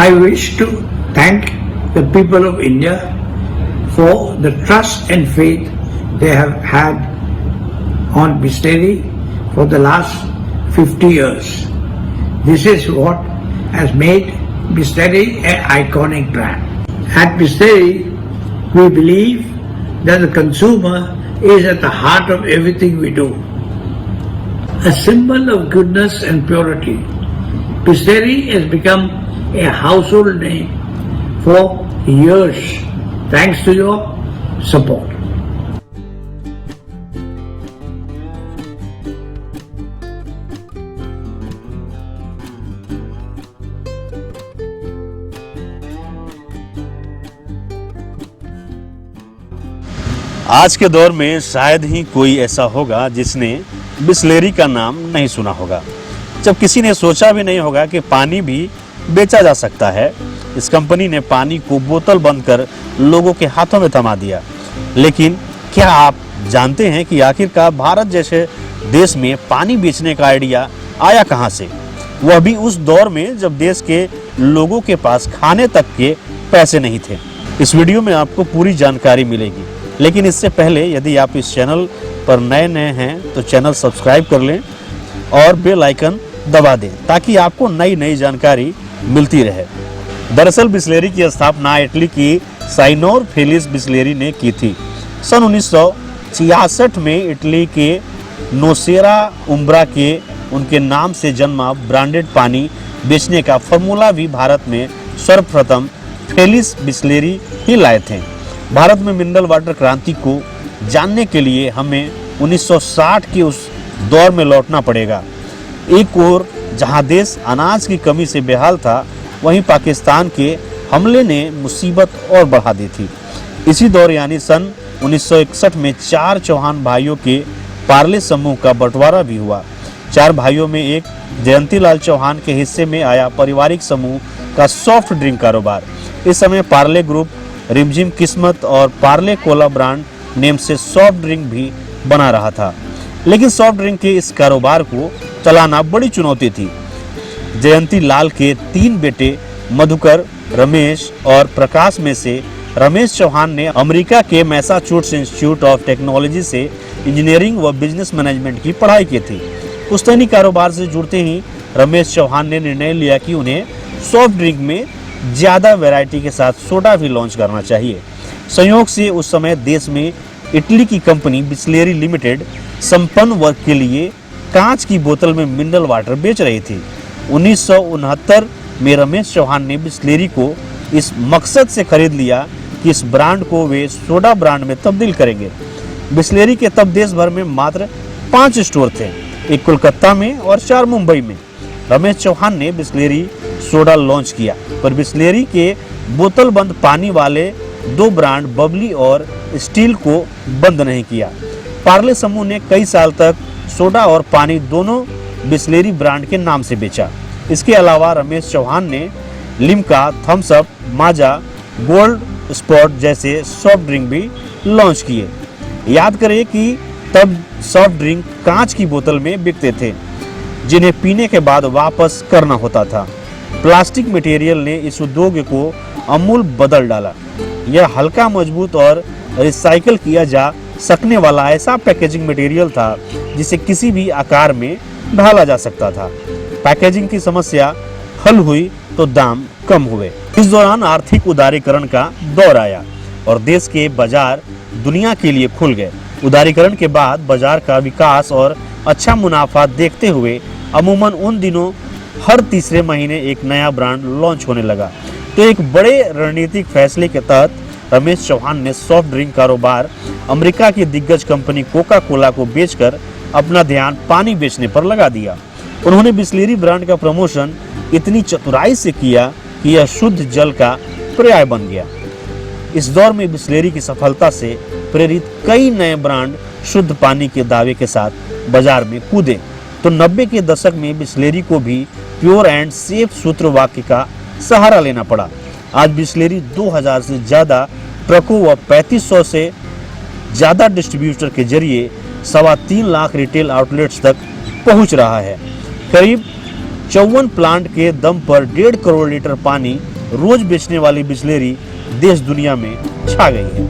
I wish to thank the people of India for the trust and faith they have had on Bisleri for the last 50 years. This is what has made Bisleri an iconic brand. At Bisleri, we believe that the consumer is at the heart of everything we do. A symbol of goodness and purity, Bisleri has become a household name for years thanks to your support. आज के दौर में शायद ही कोई ऐसा होगा जिसने Bisleri का नाम नहीं सुना होगा। जब किसी ने सोचा भी नहीं होगा कि पानी भी बेचा जा सकता है। इस कंपनी ने पानी को बोतल बंद कर लोगों के हाथों में थमा दिया। लेकिन क्या आप जानते हैं कि आखिरकार भारत जैसे देश में पानी बेचने का आइडिया आया कहां से? वह भी उस दौर में जब देश के लोगों के पास खाने तक के पैसे नहीं थे। इस वीडियो में आपको पूरी जानकारी मिलेगी, लेकिन इससे पहले यदि आप इस चैनल पर नए हैं तो चैनल सब्सक्राइब कर लें और बेल आइकन दबा दें ताकि आपको नई नई जानकारी मिलती रहे। दरअसल बिस्लेरी की स्थापना इटली की साइनोर फेलिस बिस्लेरी ने की थी। सन 1966 में इटली के नोसेरा उम्ब्रा के उनके नाम से जन्मा ब्रांडेड पानी बेचने का फॉर्मूला भी भारत में सर्वप्रथम फेलिस बिस्लेरी ही लाए थे। भारत में मिनरल वाटर क्रांति को जानने के लिए हमें 1960 के उस दौर में लौटना पड़ेगा। एक ओर जहां देश अनाज की कमी से बेहाल था, वहीं पाकिस्तान के हमले ने मुसीबत और बढ़ा दी थी। इसी दौर यानी सन 1961 में 4 चौहान भाइयों के पार्ले समूह का बंटवारा भी हुआ। 4 भाइयों में एक जयंतीलाल चौहान के हिस्से में आया पारिवारिक समूह का सॉफ्ट ड्रिंक कारोबार। इस समय पार्ले ग्रुप रिमझिम किस्मत और पार्ले कोला ब्रांड नेम से सॉफ्ट ड्रिंक भी बना रहा था। लेकिन सॉफ्ट ड्रिंक के इस कारोबार को चलाना बड़ी चुनौती थी। जयंती लाल के 3 बेटे मधुकर, रमेश और प्रकाश में से रमेश चौहान ने अमेरिका के मैसाचुसेट्स इंस्टीट्यूट ऑफ टेक्नोलॉजी से इंजीनियरिंग व बिजनेस मैनेजमेंट की पढ़ाई की थी। पुश्तैनी कारोबार से जुड़ते ही रमेश चौहान ने निर्णय लिया कि उन्हें सॉफ्ट ड्रिंक में ज़्यादा वैरायटी के साथ सोडा भी लॉन्च करना चाहिए। संयोग से उस समय देश में इटली की कंपनी बिस्लेरी लिमिटेड संपन्न वर्ग के लिए कांच की बोतल में मिनरल वाटर बेच रही थी। 1969 में रमेश चौहान ने बिस्लेरी को इस मकसद से खरीद लिया कि इस ब्रांड को वे सोडा ब्रांड में तब्दील करेंगे। बिस्लेरी के तब देश भर में मात्र 5 स्टोर थे, एक कोलकाता में और 4 मुंबई में। रमेश चौहान ने बिस्लेरी सोडा लॉन्च किया, पर बिस्लेरी के बोतल बंद पानी वाले 2 ब्रांड बबली और स्टील को बंद नहीं किया। पार्ले समूह ने कई साल तक सोडा और पानी दोनों बिस्लेरी ब्रांड के नाम से बेचा। इसके अलावा रमेश चौहान ने लिम्का, थम्स अप, माजा, गोल्ड स्पॉट जैसे सॉफ्ट ड्रिंक भी लॉन्च किए। याद करें कि तब सॉफ्ट ड्रिंक कांच की बोतल में बिकते थे, जिन्हें पीने के बाद वापस करना होता था। प्लास्टिक मटेरियल ने इस उद्योग को अमूल बदल डाला। यह हल्का, मजबूत और रिसाइकल किया जा सकने वाला ऐसा पैकेजिंग मटेरियल था जिसे किसी भी आकार में ढाला जा सकता था। पैकेजिंग की समस्या हल हुई तो दाम कम हुए। इस दौरान आर्थिक उदारीकरण का दौर आया और देश के बाजार दुनिया के लिए खुल गए। उदारीकरण के बाद बाजार का विकास और अच्छा मुनाफा देखते हुए अमूमन उन दिनों हर तीसरे महीने एक नया ब्रांड लॉन्च होने लगा। तो एक बड़े रणनीतिक फैसले के तहत रमेश चौहान ने सॉफ्ट ड्रिंक कारोबार अमेरिका की दिग्गज कंपनी कोका कोला को बेचकर अपना ध्यान पानी बेचने पर लगा दिया। उन्होंने बिस्लेरी ब्रांड का प्रमोशन इतनी चतुराई से किया कि यह शुद्ध जल का पर्याय बन गया। इस दौर में बिस्लेरी की सफलता से प्रेरित कई नए ब्रांड शुद्ध पानी के दावे के साथ बाजार में कूदे। तो 90 के दशक में बिस्लेरी को भी प्योर एंड सेफ सूत्र वाक्य का सहारा लेना पड़ा। आज बिस्लेरी 2000 से ज़्यादा ट्रकों व 3500 से ज़्यादा डिस्ट्रीब्यूटर के जरिए 3.25 लाख रिटेल आउटलेट्स तक पहुंच रहा है। करीब 54 प्लांट के दम पर 1.5 करोड़ लीटर पानी रोज बेचने वाली बिस्लेरी देश दुनिया में छा गई है।